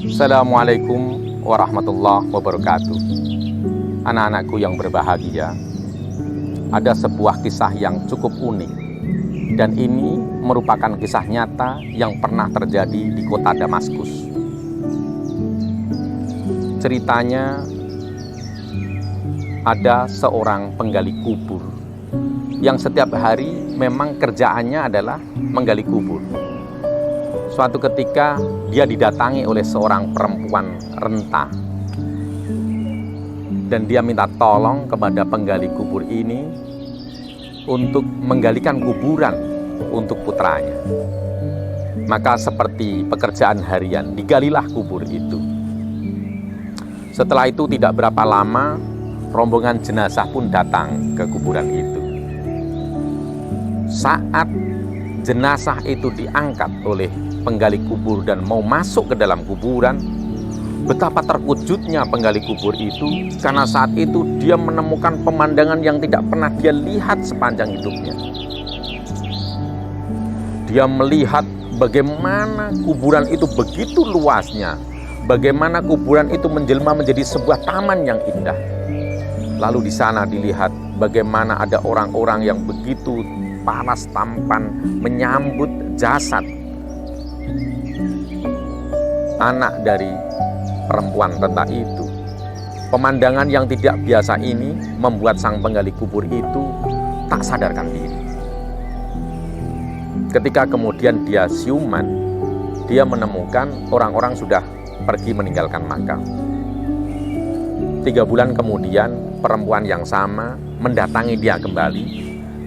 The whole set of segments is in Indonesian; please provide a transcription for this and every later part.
Assalamualaikum warahmatullahi wabarakatuh. Anak-anakku yang berbahagia, ada sebuah kisah yang cukup unik, dan ini merupakan kisah nyata yang pernah terjadi di kota Damaskus. Ceritanya, ada seorang penggali kubur yang setiap hari memang kerjaannya adalah menggali kubur. Suatu ketika dia didatangi oleh seorang perempuan renta, dan dia minta tolong kepada penggali kubur ini untuk menggalikan kuburan untuk putranya. Maka seperti pekerjaan harian, digalilah kubur itu. Setelah itu tidak berapa lama, rombongan jenazah pun datang ke kuburan itu. Saat jenazah itu diangkat oleh penggali kubur dan mau masuk ke dalam kuburan, betapa terkejutnya penggali kubur itu, karena saat itu dia menemukan pemandangan yang tidak pernah dia lihat sepanjang hidupnya. Dia melihat bagaimana kuburan itu begitu luasnya, bagaimana kuburan itu menjelma menjadi sebuah taman yang indah. Lalu di sana dilihat bagaimana ada orang-orang yang begitu paras tampan menyambut jasad anak dari perempuan renta itu. Pemandangan yang tidak biasa ini membuat sang penggali kubur itu tak sadarkan diri. Ketika kemudian dia siuman, dia menemukan orang-orang sudah pergi meninggalkan makam. 3 bulan kemudian, perempuan yang sama mendatangi dia kembali,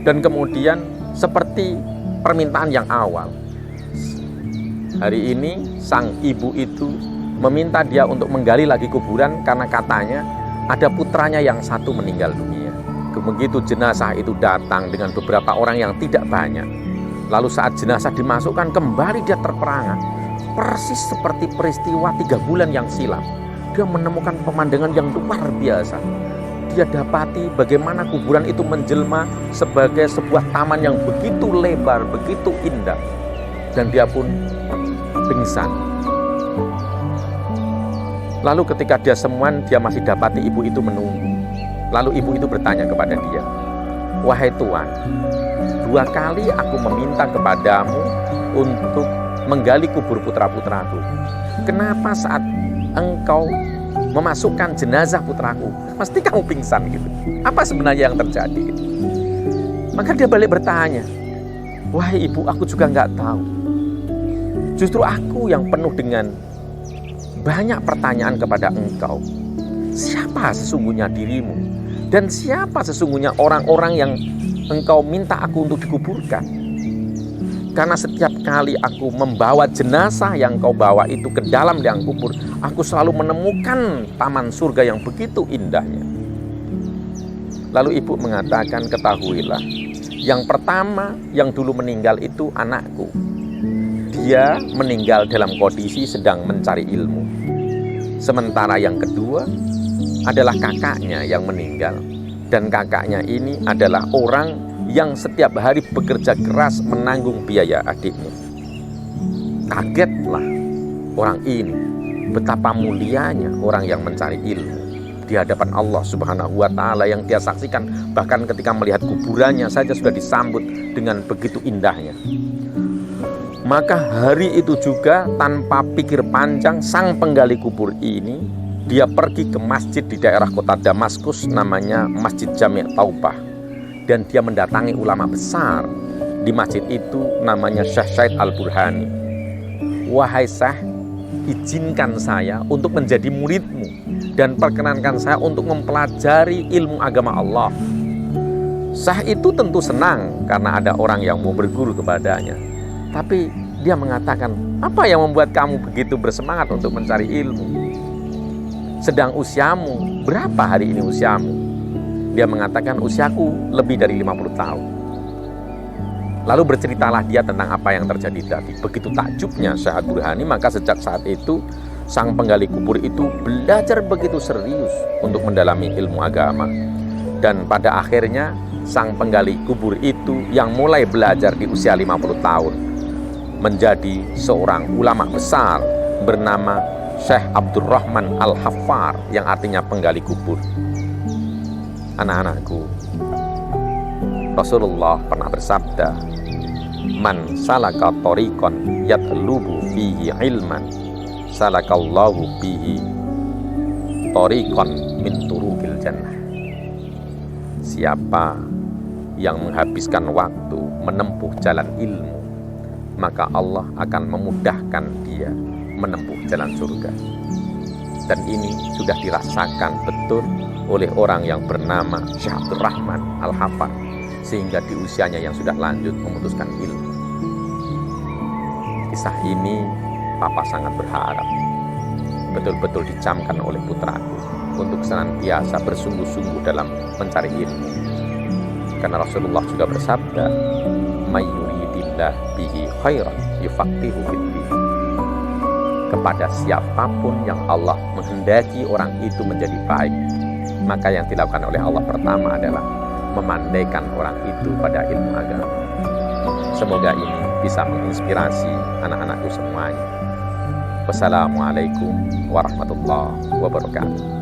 dan kemudian seperti permintaan yang awal, hari ini sang ibu itu meminta dia untuk menggali lagi kuburan karena katanya ada putranya yang satu meninggal dunia. Begitu jenazah itu datang dengan beberapa orang yang tidak banyak, lalu saat jenazah dimasukkan kembali dia terperangah, persis seperti peristiwa 3 bulan yang silam. Dia menemukan pemandangan yang luar biasa. Dia dapati bagaimana kuburan itu menjelma sebagai sebuah taman yang begitu lebar, begitu indah, dan dia pun pingsan. Lalu ketika dia semuan, dia masih dapati ibu itu menunggu. Lalu ibu itu bertanya kepada dia, "Wahai Tuan, 2 kali aku meminta kepadamu untuk menggali kubur putra-putraku. Kenapa saat engkau memasukkan jenazah putraku, pasti kamu pingsan gitu? Apa sebenarnya yang terjadi?" Gitu. Maka dia balik bertanya, "Wahai ibu, aku juga nggak tahu. Justru aku yang penuh dengan banyak pertanyaan kepada engkau. Siapa sesungguhnya dirimu? Dan siapa sesungguhnya orang-orang yang engkau minta aku untuk dikuburkan? Karena setiap kali aku membawa jenazah yang kau bawa itu ke dalam liang kubur, aku selalu menemukan taman surga yang begitu indahnya." Lalu ibu mengatakan, "Ketahuilah, yang pertama yang dulu meninggal itu anakku. Dia meninggal dalam kondisi sedang mencari ilmu. Sementara yang kedua adalah kakaknya yang meninggal. Dan kakaknya ini adalah orang yang setiap hari bekerja keras menanggung biaya adikmu." Kagetlah orang ini, betapa mulianya orang yang mencari ilmu di hadapan Allah Subhanahu wa Ta'ala yang dia saksikan. Bahkan ketika melihat kuburannya saja sudah disambut dengan begitu indahnya. Maka hari itu juga tanpa pikir panjang, sang penggali kubur ini dia pergi ke masjid di daerah kota Damaskus, namanya Masjid Jami' Taubah, dan dia mendatangi ulama besar di masjid itu, namanya Syekh Said Al-Burhani. "Wahai Syekh, izinkan saya untuk menjadi muridmu dan perkenankan saya untuk mempelajari ilmu agama Allah." Syekh itu tentu senang karena ada orang yang mau berguru kepadanya. Tapi dia mengatakan, "Apa yang membuat kamu begitu bersemangat untuk mencari ilmu? Sedang usiamu, berapa hari ini usiamu?" Dia mengatakan, "Usiaku lebih dari 50 tahun. Lalu berceritalah dia tentang apa yang terjadi tadi. Begitu takjubnya Syekh Al-Burhani, maka sejak saat itu sang penggali kubur itu belajar begitu serius untuk mendalami ilmu agama. Dan pada akhirnya sang penggali kubur itu yang mulai belajar di usia 50 tahun, menjadi seorang ulama besar bernama Syekh Abdurrahman Al-Haffar, yang artinya penggali kubur. Anak-anakku, Rasulullah pernah bersabda, "Man salaka tariqan yatlubu fihi ilman, salakallahu bihi tariqan min turuqil jannah." Siapa yang menghabiskan waktu menempuh jalan ilmu, maka Allah akan memudahkan dia menempuh jalan surga. Dan ini sudah dirasakan betul oleh orang yang bernama Syekh Abdurrahman Al-Haffar, sehingga di usianya yang sudah lanjut memutuskan ilmu. Kisah ini Papa sangat berharap betul-betul dicamkan oleh putraku untuk senantiasa bersungguh-sungguh dalam mencari ilmu. Karena Rasulullah juga bersabda, "May yuridillah bihi khairan yufaqihu fiddin." Kepada siapapun yang Allah menghendaki orang itu menjadi baik, maka yang dilakukan oleh Allah pertama adalah memandaikan orang itu pada ilmu agama. Semoga ini bisa menginspirasi anak-anakku semuanya. Wassalamualaikum warahmatullahi wabarakatuh.